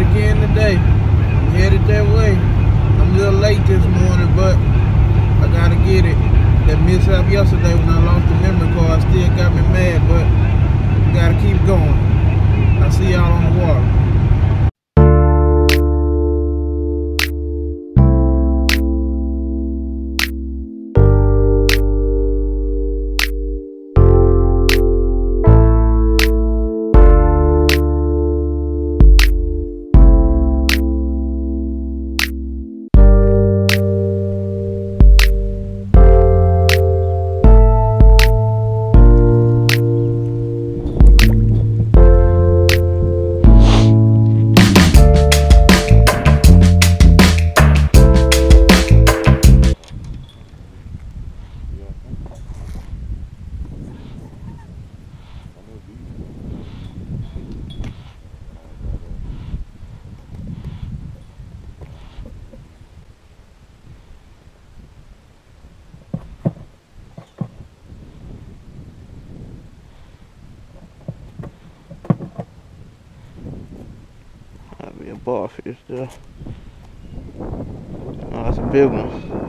again today. I'm headed that way. I'm a little late this morning, but I gotta get it. That mishap yesterday when I lost the memory card still got me mad, but we gotta keep going. I'll see y'all on the water. That'd be a bowfish there. Oh, that's a big one.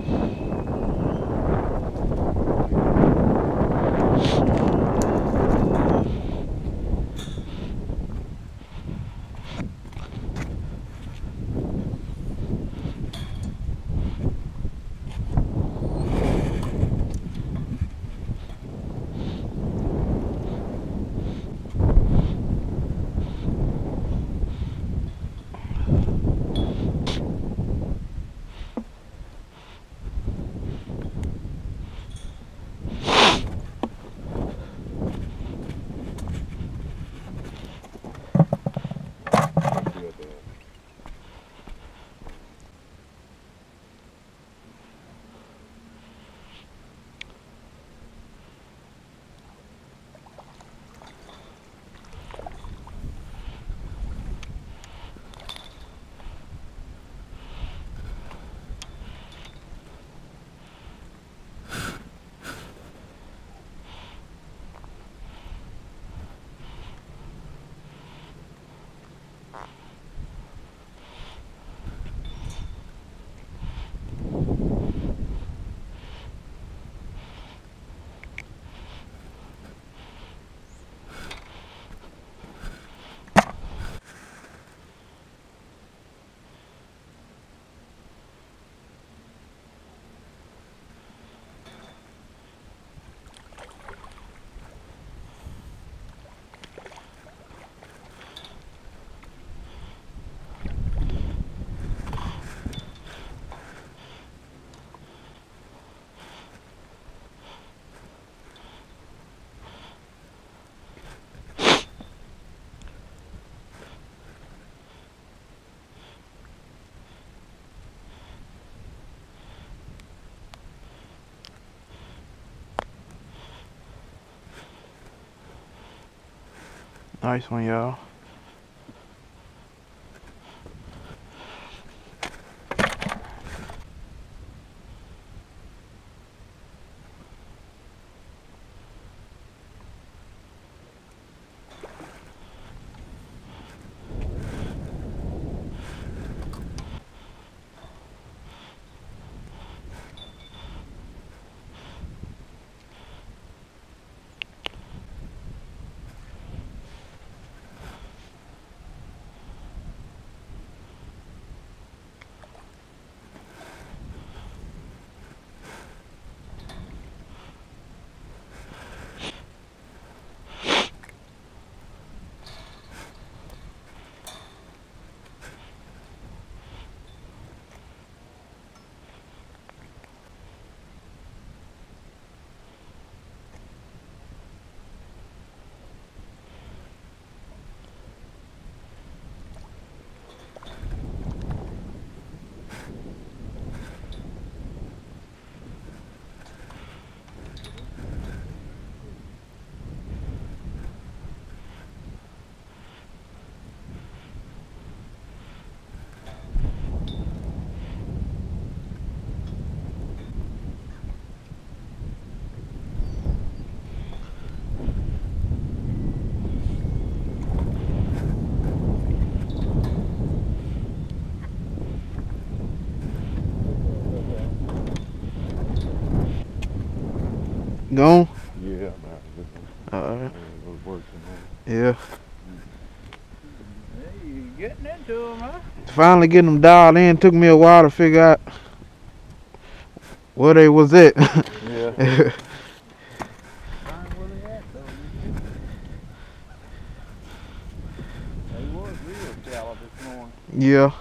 Nice one, y'all. Gone? Yeah, alright. Working. Yeah. Hey, you getting into them, huh? Finally getting them dialed in. Took me a while to figure out where they was at. Yeah. Find where they at, though. They was real shallow this morning. Yeah.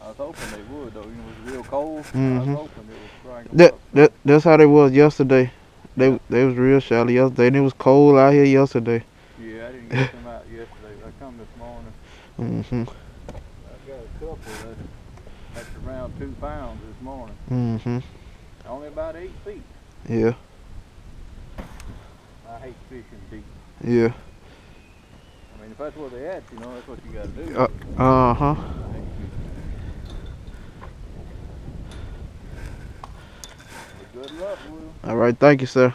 I was hoping they would, though. You know, it was real cold. I was hoping it would bring them up. That's how they was yesterday. They was real shallow yesterday, and it was cold out here yesterday. Yeah, I didn't get them out yesterday. I come this morning. I got a couple that's around 2 pounds this morning. Only about 8 feet. Yeah. I hate fishing deep. Yeah. I mean, if that's where they at, you know, that's what you got to do. But good luck, Will. All right, thank you, sir.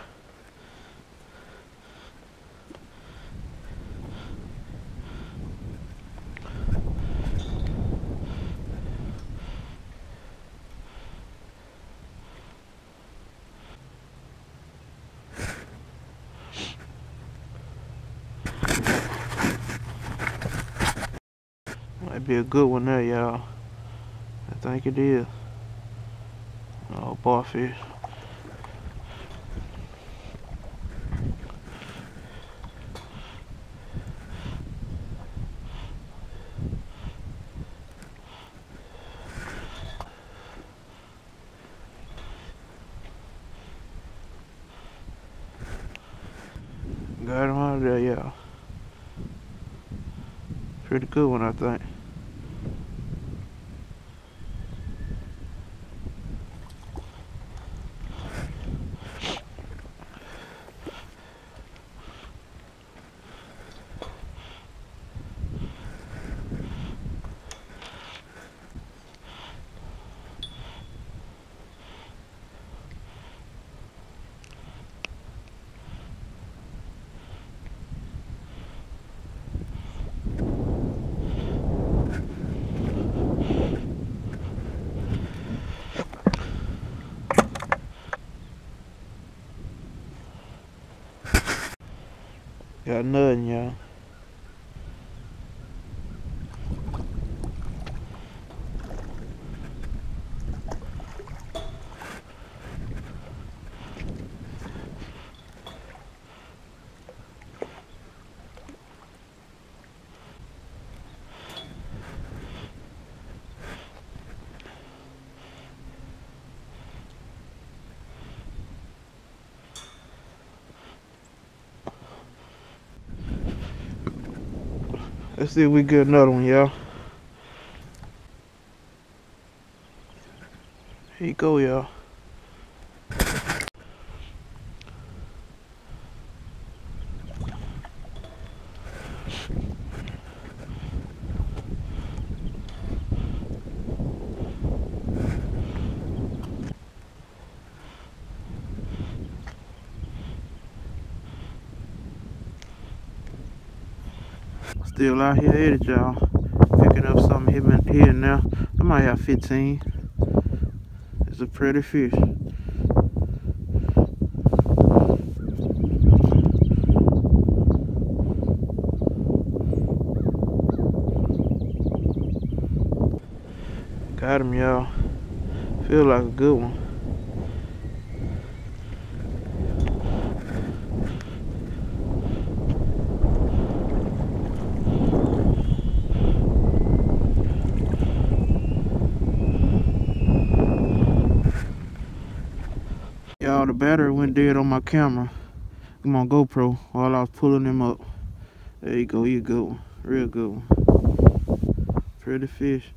Might be a good one there, y'all. I think it is. Oh, barfish. Got him out of there, y'all. Pretty good one, I think. Got nothing, y'all. Let's see if we get another one, y'all. Here you go, y'all. Still out here at it, y'all. Picking up something here and there. I might have 15. It's a pretty fish. Got him, y'all. Feel like a good one. Y'all, the battery went dead on my camera. I'm on GoPro while I was pulling him up. There you go, you good one. Real good one. Pretty fish.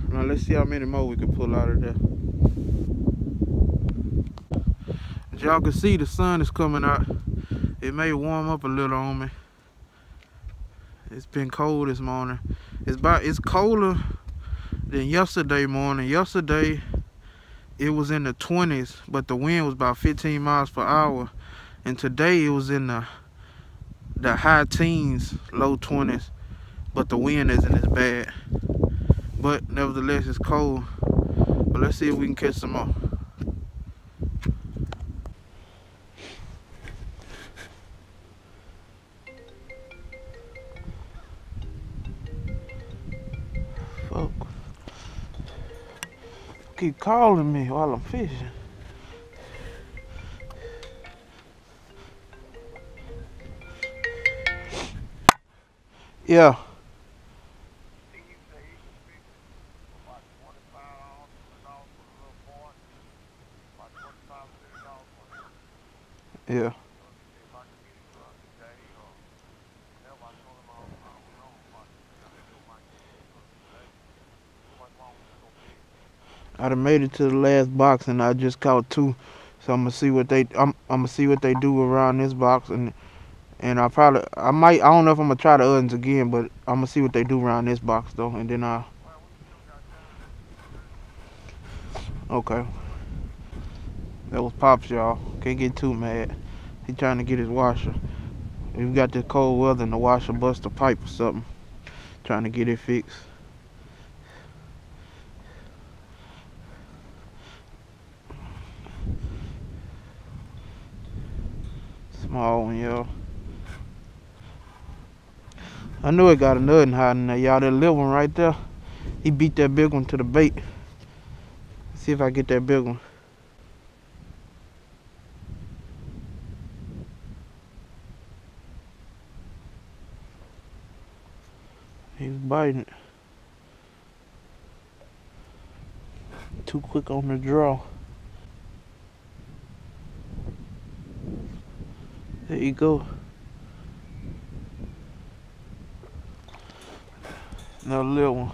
Now let's see how many more we can pull out of there. As y'all can see, the sun is coming out. It may warm up a little on me. It's been cold this morning. It's colder than yesterday morning. Yesterday it was in the 20s, but the wind was about 15 miles per hour. And today it was in the high teens, low 20s, but the wind isn't as bad. but nevertheless it's cold. But let's see if we can catch some more. Fuck. Keep calling me while I'm fishing. Yeah. Yeah. I done made it to the last box and I just caught 2. So I'm gonna see what they gonna see what they do around this box, and I don't know if I'm gonna try the other ones again, but I'm gonna see what they do around this box though, and then okay. That was Pops, y'all. Can't get too mad. He trying to get his washer. We got this cold weather and the washer bust a pipe or something. Trying to get it fixed. Small one, y'all. I knew it got another one hiding there, y'all. That little one right there. He beat that big one to the bait. Let's see if I get that big one. He's biting it. Too quick on the draw. There you go. Another little one.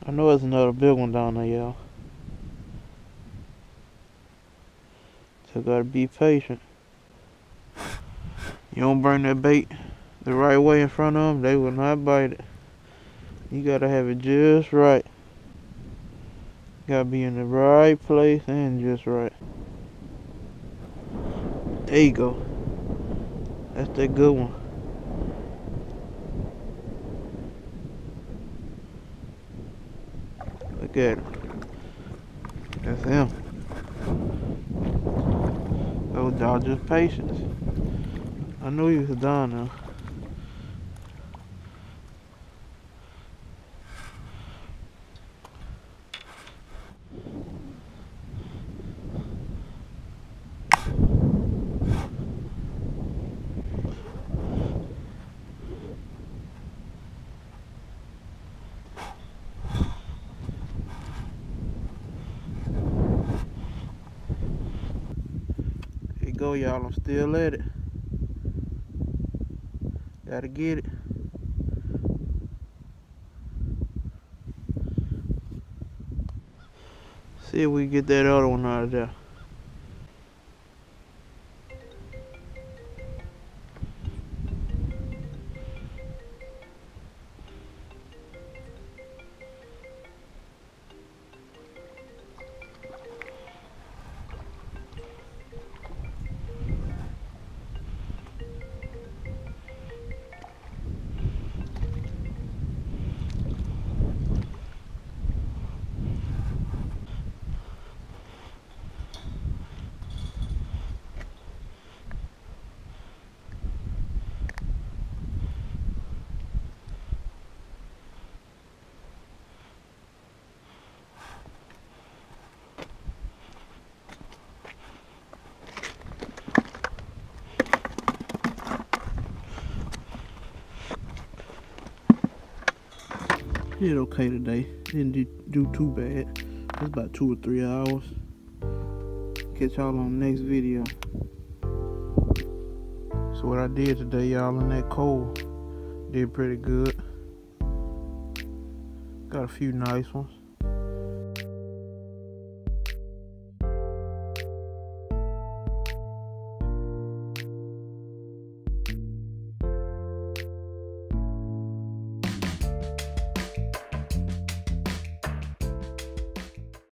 I know there's another big one down there, y'all. So gotta be patient. You don't bring that bait the right way in front of them, they will not bite it. You gotta have it just right. Gotta be in the right place and just right. There you go. That's that good one. Look at it. That's him. Oh, y'all just patience. I knew he was down there. Go, y'all. I'm still at it. Gotta get it. See if we can get that other one out of there. Did okay today. Didn't do too bad. It's about 2 or 3 hours. Catch y'all on the next video. So what I did today, y'all, in that cold, did pretty good. Got a few nice ones.